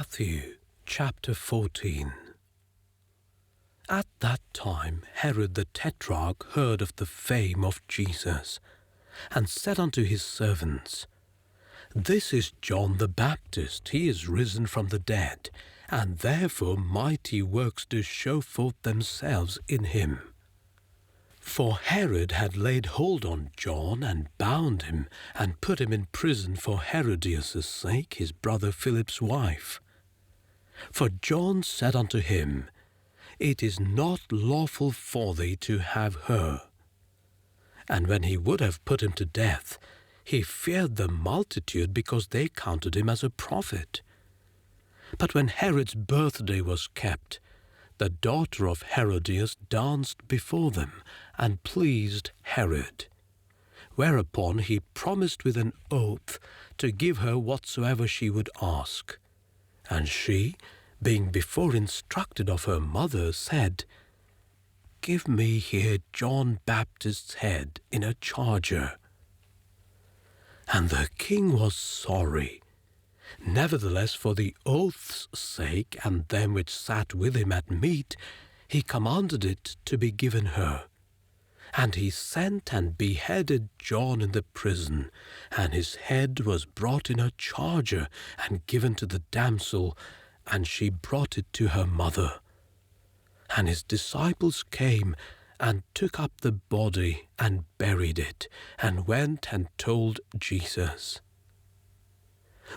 Matthew chapter 14. At that time Herod the Tetrarch heard of the fame of Jesus, and said unto his servants, This is John the Baptist, he is risen from the dead, and therefore mighty works do show forth themselves in him. For Herod had laid hold on John, and bound him, and put him in prison for Herodias' sake, his brother Philip's wife. For John said unto him, It is not lawful for thee to have her. And when he would have put him to death, he feared the multitude, because they counted him as a prophet. But when Herod's birthday was kept, the daughter of Herodias danced before them, and pleased Herod. Whereupon he promised with an oath to give her whatsoever she would ask. And she, being before instructed of her mother, said, Give me here John Baptist's head in a charger. And the king was sorry. Nevertheless, for the oath's sake, and them which sat with him at meat, he commanded it to be given her. And he sent and beheaded John in the prison, and his head was brought in a charger, and given to the damsel, and she brought it to her mother. And his disciples came, and took up the body, and buried it, and went and told Jesus.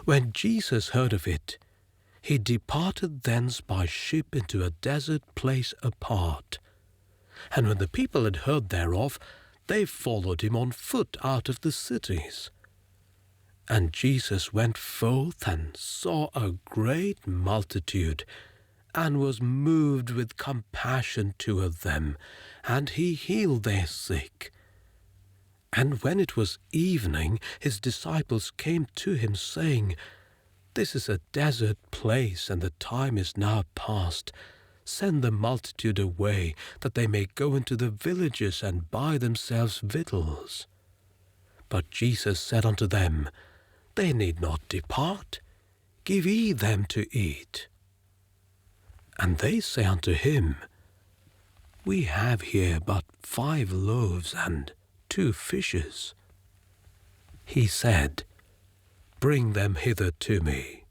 When Jesus heard of it, he departed thence by ship into a desert place apart. And when the people had heard thereof, they followed him on foot out of the cities. And Jesus went forth and saw a great multitude, and was moved with compassion toward them, and he healed their sick. And when it was evening, his disciples came to him, saying, This is a desert place, and the time is now past. Send the multitude away, that they may go into the villages and buy themselves victuals. But Jesus said unto them, They need not depart. Give ye them to eat. And they say unto him, We have here but 5 loaves and 2 fishes. He said, Bring them hither to me.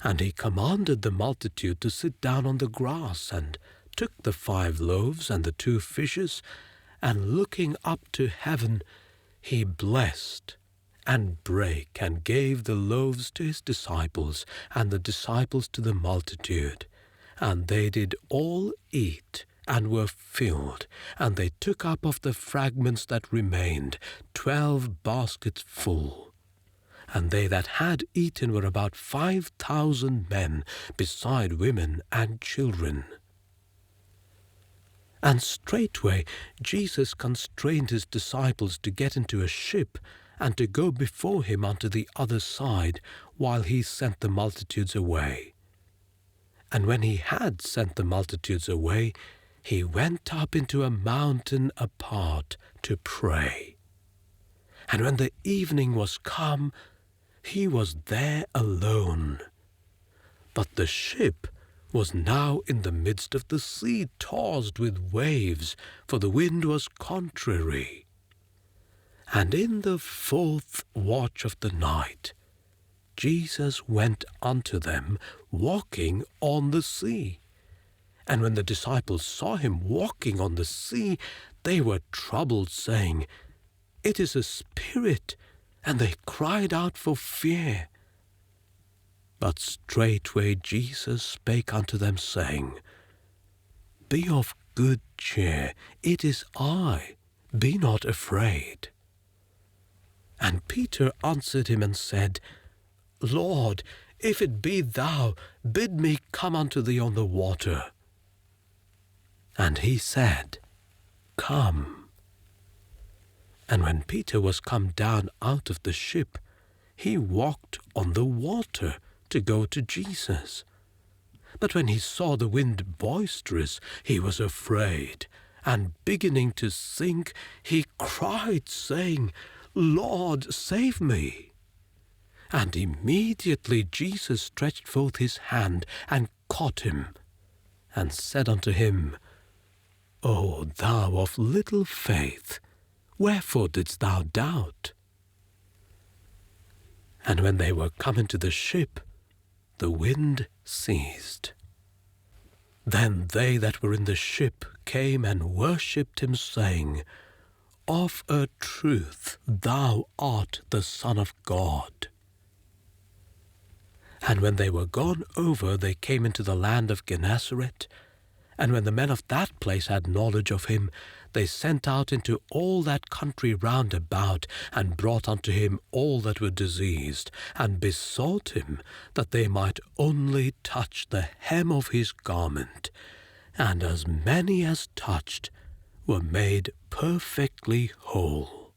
And he commanded the multitude to sit down on the grass, and took the 5 loaves and the 2 fishes, and looking up to heaven, he blessed, and brake, and gave the loaves to his disciples, and the disciples to the multitude. And they did all eat, and were filled, and they took up of the fragments that remained 12 baskets full. And they that had eaten were about 5,000 men, beside women and children. And straightway Jesus constrained his disciples to get into a ship, and to go before him unto the other side, while he sent the multitudes away. And when he had sent the multitudes away, he went up into a mountain apart to pray. And when the evening was come, he was there alone. But the ship was now in the midst of the sea, tossed with waves, for the wind was contrary. And in the 4th watch of the night, Jesus went unto them, walking on the sea. And when the disciples saw him walking on the sea, they were troubled, saying, It is a spirit, and they cried out for fear. But straightway Jesus spake unto them, saying, Be of good cheer, it is I, be not afraid. And Peter answered him and said, Lord, if it be thou, bid me come unto thee on the water. And he said, Come. And when Peter was come down out of the ship, he walked on the water to go to Jesus. But when he saw the wind boisterous, he was afraid, and beginning to sink, he cried, saying, Lord, save me. And immediately Jesus stretched forth his hand and caught him, and said unto him, O thou of little faith, wherefore didst thou doubt? And when they were come into the ship, the wind ceased. Then they that were in the ship came and worshipped him, saying, Of a truth thou art the Son of God. And when they were gone over, they came into the land of Gennesaret. And when the men of that place had knowledge of him, they sent out into all that country round about, and brought unto him all that were diseased, and besought him that they might only touch the hem of his garment. And as many as touched were made perfectly whole.